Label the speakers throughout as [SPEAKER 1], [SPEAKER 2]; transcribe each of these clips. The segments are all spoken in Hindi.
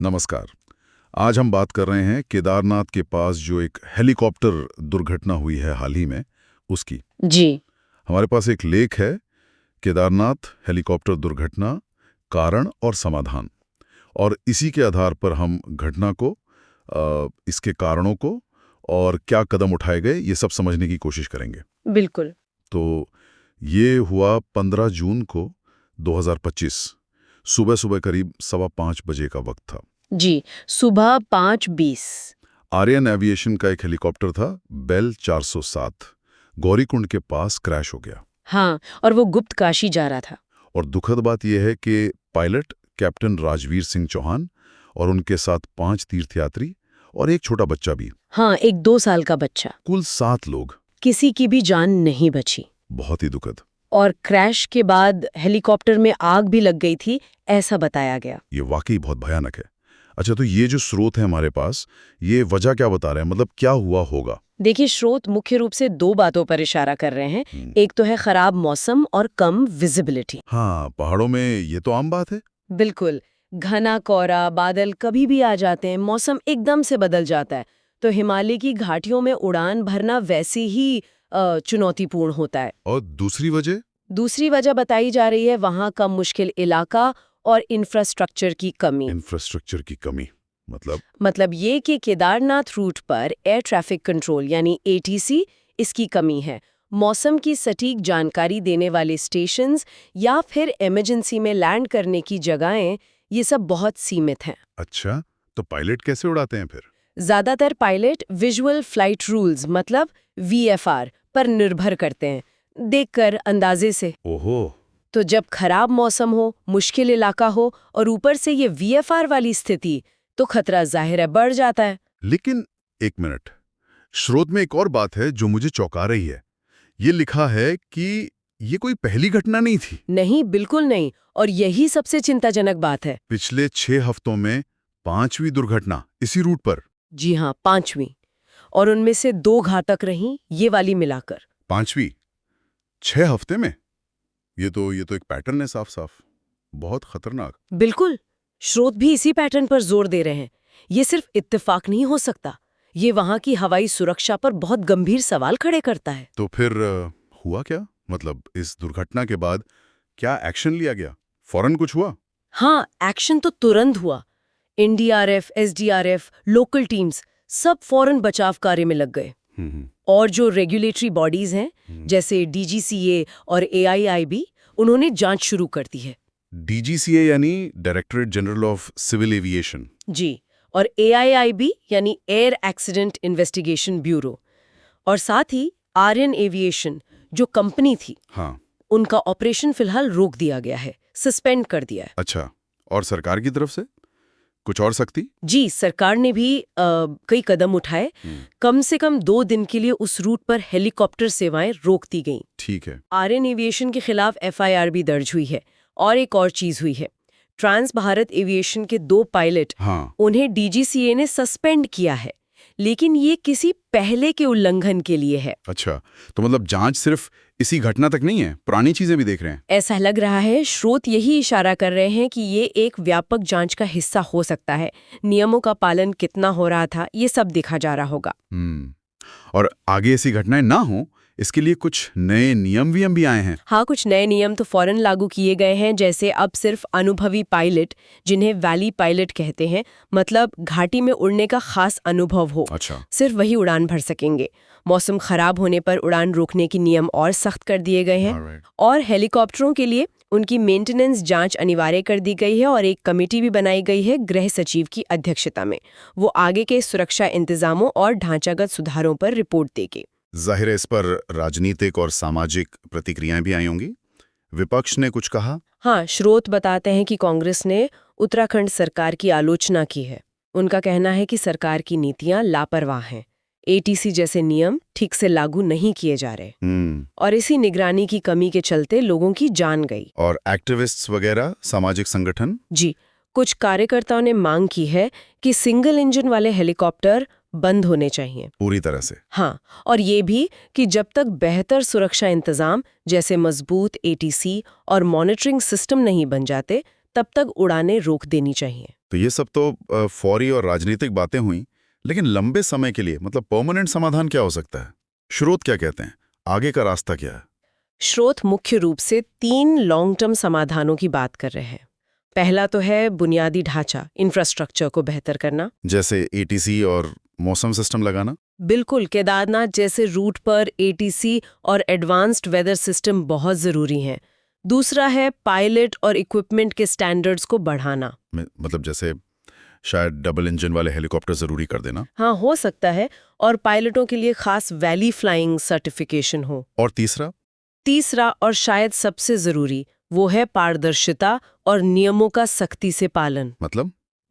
[SPEAKER 1] नमस्कार। आज हम बात कर रहे हैं केदारनाथ के पास जो एक हेलीकॉप्टर दुर्घटना हुई है हाल ही में, उसकी।
[SPEAKER 2] जी।
[SPEAKER 1] हमारे पास एक लेख है, केदारनाथ हेलीकॉप्टर दुर्घटना, कारण और समाधान। और इसी के आधार पर हम घटना को, इसके कारणों को और क्या कदम उठाए गए, ये सब समझने की कोशिश करेंगे।
[SPEAKER 2] बिल्कुल।
[SPEAKER 1] तो ये हुआ 15 जून को 2025। सुबह सुबह करीब 5:15 बजे का वक्त था।
[SPEAKER 2] जी, सुबह 5:20।
[SPEAKER 1] आर्यन एविएशन का एक हेलीकॉप्टर था, बेल 407, गौरीकुंड के पास क्रैश हो गया।
[SPEAKER 2] हाँ, और वो गुप्त काशी जा रहा था।
[SPEAKER 1] और दुखद बात यह है कि पायलट कैप्टन राजवीर सिंह चौहान और उनके साथ 5 तीर्थयात्री और एक छोटा बच्चा भी।
[SPEAKER 2] हाँ, एक 2 साल का बच्चा।
[SPEAKER 1] कुल 7 लोग।
[SPEAKER 2] किसी की भी जान नहीं बची।
[SPEAKER 1] बहुत ही दुखद।
[SPEAKER 2] और क्रैश के बाद हेलीकॉप्टर में आग भी लग गई थी, ऐसा बताया गया।
[SPEAKER 1] ये वाकई बहुत भयानक है। अच्छा, तो ये जो स्रोत है हमारे पास, ये वजह क्या बता रहे हैं, मतलब क्या हुआ होगा?
[SPEAKER 2] देखिए, स्रोत मुख्य रूप से 2 बातों पर इशारा कर रहे हैं। एक तो है खराब मौसम और कम विजिबिलिटी।
[SPEAKER 1] हाँ, पहाड़ों में ये तो आम बात है।
[SPEAKER 2] बिल्कुल। घना कोहरा, बादल कभी भी आ जाते हैं, मौसम एकदम से बदल जाता है। तो हिमालय की घाटियों में उड़ान भरना वैसे ही चुनौतीपूर्ण होता है।
[SPEAKER 1] और दूसरी वजह?
[SPEAKER 2] दूसरी वजह बताई जा रही है वहाँ का मुश्किल इलाका और इंफ्रास्ट्रक्चर की कमी।
[SPEAKER 1] इंफ्रास्ट्रक्चर की कमी मतलब?
[SPEAKER 2] मतलब ये कि केदारनाथ रूट पर एयर ट्रैफिक कंट्रोल यानी एटीसी, इसकी कमी है। मौसम की सटीक जानकारी देने वाले स्टेशंस या फिर इमरजेंसी में लैंड करने की जगहें, ये सब बहुत सीमित हैं।
[SPEAKER 1] अच्छा, तो पायलट कैसे उड़ाते हैं फिर?
[SPEAKER 2] ज्यादातर पायलट विजुअल फ्लाइट रूल्स मतलब वीएफआर पर निर्भर करते हैं, देखकर अंदाजे से।
[SPEAKER 1] ओहो।
[SPEAKER 2] तो जब खराब मौसम हो, मुश्किल इलाका हो और ऊपर से ये वीएफआर वाली स्थिति, तो खतरा जाहिर है बढ़ जाता है।
[SPEAKER 1] लेकिन एक मिनट, स्रोत में एक और बात है जो मुझे चौंका रही है। ये लिखा है कि ये कोई पहली घटना नहीं थी।
[SPEAKER 2] नहीं, बिल्कुल नहीं। और यही सबसे चिंताजनक बात है।
[SPEAKER 1] पिछले 6 हफ्तों में 5वीं दुर्घटना इसी रूट पर।
[SPEAKER 2] जी हाँ, 5वीं। और उनमें से 2 घातक रहीं, ये वाली मिलाकर।
[SPEAKER 1] 5वीं 6 हफ्ते में? ये तो एक पैटर्न है साफ साफ। बहुत खतरनाक।
[SPEAKER 2] बिल्कुल। स्रोत भी इसी पैटर्न पर जोर दे रहे हैं। ये सिर्फ इत्तेफाक नहीं हो सकता। ये वहां की हवाई सुरक्षा पर बहुत गंभीर सवाल खड़े करता है।
[SPEAKER 1] तो फिर हुआ क्या? मतलब इस दुर्घटना के बाद क्या एक्शन लिया गया? फौरन कुछ हुआ?
[SPEAKER 2] हाँ, एक्शन तो तुरंत हुआ। एनडीआरएफ, एसडीआरएफ, लोकल टीम्स सब फौरन बचाव कार्य में लग गए।
[SPEAKER 1] हम्म।
[SPEAKER 2] और जो रेगुलेटरी बॉडीज हैं, जैसे डीजीसीए और एआईआईबी, उन्होंने जांच शुरू कर दी है।
[SPEAKER 1] डीजीसीए यानी directorate general of civil aviation.
[SPEAKER 2] जी। और एआईआईबी यानी एयर एक्सीडेंट इन्वेस्टिगेशन ब्यूरो। और साथ ही आर्यन एविएशन, जो कंपनी थी,
[SPEAKER 1] हाँ।
[SPEAKER 2] उनका ऑपरेशन फिलहाल रोक दिया गया है, सस्पेंड कर दिया है।
[SPEAKER 1] अच्छा, और सरकार की तरफ से कुछ और सख्ती?
[SPEAKER 2] जी, सरकार ने भी कई कदम उठाए। कम से कम 2 दिन के लिए उस रूट पर हेलीकॉप्टर सेवाएं रोक दी गईं।
[SPEAKER 1] ठीक है।
[SPEAKER 2] आर्यन एविएशन के खिलाफ एफआईआर भी दर्ज हुई है। और एक और चीज हुई है, ट्रांस भारत एविएशन के 2 पायलट,
[SPEAKER 1] हाँ।
[SPEAKER 2] उन्हें डीजीसीए ने सस्पेंड किया है, लेकिन ये किसी पहले के उल्लंघन के लिए है।
[SPEAKER 1] अच्छा, तो मतलब जांच सिर्फ इसी घटना तक नहीं है, पुरानी चीजें भी देख रहे हैं।
[SPEAKER 2] ऐसा लग रहा है। स्रोत यही इशारा कर रहे हैं कि ये एक व्यापक जांच का हिस्सा हो सकता है। नियमों का पालन कितना हो रहा था, ये सब देखा जा रहा होगा।
[SPEAKER 1] और आगे ऐसी घटनाएं ना हो, इसके लिए कुछ नए नियम भी आए हैं।
[SPEAKER 2] हाँ, कुछ नए नियम तो फौरन लागू किए गए हैं। जैसे अब सिर्फ अनुभवी पायलट, जिन्हें वैली पायलट कहते हैं, मतलब घाटी में उड़ने का खास अनुभव हो,
[SPEAKER 1] अच्छा।
[SPEAKER 2] सिर्फ वही उड़ान भर सकेंगे। मौसम खराब होने पर उड़ान रोकने के नियम और सख्त कर दिए गए हैं।
[SPEAKER 1] Alright.
[SPEAKER 2] और हेलीकॉप्टरों के लिए उनकी मेंटेनेंस जांच अनिवार्य कर दी गई है और एक कमेटी भी बनाई गई है गृह सचिव की अध्यक्षता में। वो आगे के सुरक्षा इंतजामों और ढांचागत सुधारों पर रिपोर्ट देगी।
[SPEAKER 1] जाहिर है इस पर राजनीतिक और सामाजिक प्रतिक्रियाएं भी आई होंगी। विपक्ष ने कुछ कहा?
[SPEAKER 2] हाँ, स्रोत बताते हैं कि कांग्रेस ने उत्तराखंड सरकार की आलोचना की है। उनका कहना है कि सरकार की नीतियां लापरवाह हैं। एटीसी जैसे नियम ठीक से लागू नहीं किए जा रहे। और इसी निगरानी की कमी के चलते लोगों की जान गई।
[SPEAKER 1] और एक्टिविस्ट्स वगैरह, सामाजिक संगठन?
[SPEAKER 2] जी, कुछ कार्यकर्ताओं ने मांग की है कि सिंगल इंजन वाले हेलीकॉप्टर बंद होने चाहिए
[SPEAKER 1] पूरी तरह से।
[SPEAKER 2] हाँ, और ये भी कि जब तक बेहतर सुरक्षा इंतजाम जैसे मजबूत एटीसी और मॉनिटरिंग सिस्टम नहीं बन जाते, तब तक उड़ानें रोक देनी चाहिए।
[SPEAKER 1] तो ये सब तो फौरी और राजनीतिक बातें हुई, लेकिन लंबे समय के लिए मतलब परमानेंट समाधान क्या हो सकता है? स्रोत क्या कहते हैं? आगे का रास्ता क्या है?
[SPEAKER 2] स्रोत मुख्य रूप से 3 लॉन्ग टर्म समाधानों की बात कर रहे हैं। पहला तो है बुनियादी ढांचा, इंफ्रास्ट्रक्चर को बेहतर करना।
[SPEAKER 1] जैसे एटीसी और मौसम सिस्टम लगाना?
[SPEAKER 2] बिल्कुल, केदारनाथ जैसे रूट पर एटीसी और एडवांस्ड वेदर सिस्टम बहुत जरूरी हैं। दूसरा है पायलट और इक्विपमेंट के स्टैंडर्ड्स को बढ़ाना।
[SPEAKER 1] मतलब जैसे शायद डबल इंजन वाले हेलीकॉप्टर जरूरी कर देना।
[SPEAKER 2] हाँ, हो सकता है, और पायलटों के लिए खास वैली फ्लाइंग सर्टिफिकेशन हो।
[SPEAKER 1] और तीसरा
[SPEAKER 2] और शायद सबसे जरूरी वो है पारदर्शिता और नियमों का सख्ती से पालन।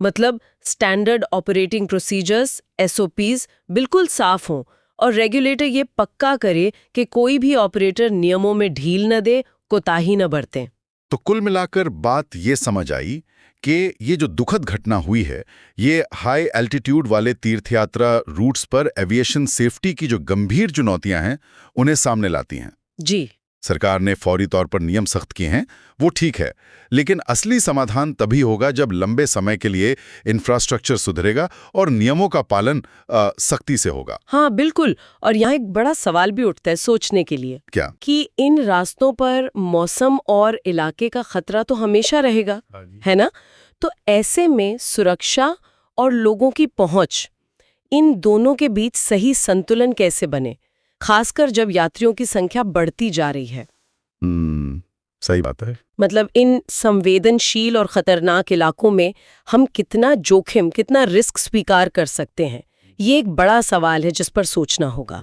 [SPEAKER 2] मतलब स्टैंडर्ड ऑपरेटिंग प्रोसीजर्स SOPs बिल्कुल साफ हों और रेगुलेटर ये पक्का करे कि कोई भी ऑपरेटर नियमों में ढील न दे, कोताही न बरतें।
[SPEAKER 1] तो कुल मिलाकर बात ये समझ आई कि ये जो दुखद घटना हुई है, ये हाई एल्टीट्यूड वाले तीर्थयात्रा रूट्स पर एविएशन सेफ्टी की जो गंभीर चुनौतियां हैं, उन्हें सामने लाती हैं।
[SPEAKER 2] जी।
[SPEAKER 1] सरकार ने फौरी तौर पर नियम सख्त किए हैं, वो ठीक है, लेकिन असली समाधान तभी होगा जब लंबे समय के लिए इंफ्रास्ट्रक्चर सुधरेगा और नियमों का पालन सख्ती से होगा।
[SPEAKER 2] हाँ, बिल्कुल। और यहाँ एक बड़ा सवाल भी उठता है सोचने के लिए।
[SPEAKER 1] क्या?
[SPEAKER 2] कि इन रास्तों पर मौसम और इलाके का खतरा तो हमेशा रहेगा, है ना? तो ऐसे में सुरक्षा और लोगों की पहुंच, इन दोनों के बीच सही संतुलन कैसे बने, खासकर जब यात्रियों की संख्या बढ़ती जा रही है?
[SPEAKER 1] सही बात है।
[SPEAKER 2] मतलब इन संवेदनशील और खतरनाक इलाकों में हम कितना जोखिम, कितना रिस्क स्वीकार कर सकते हैं, ये एक बड़ा सवाल है जिस पर सोचना होगा।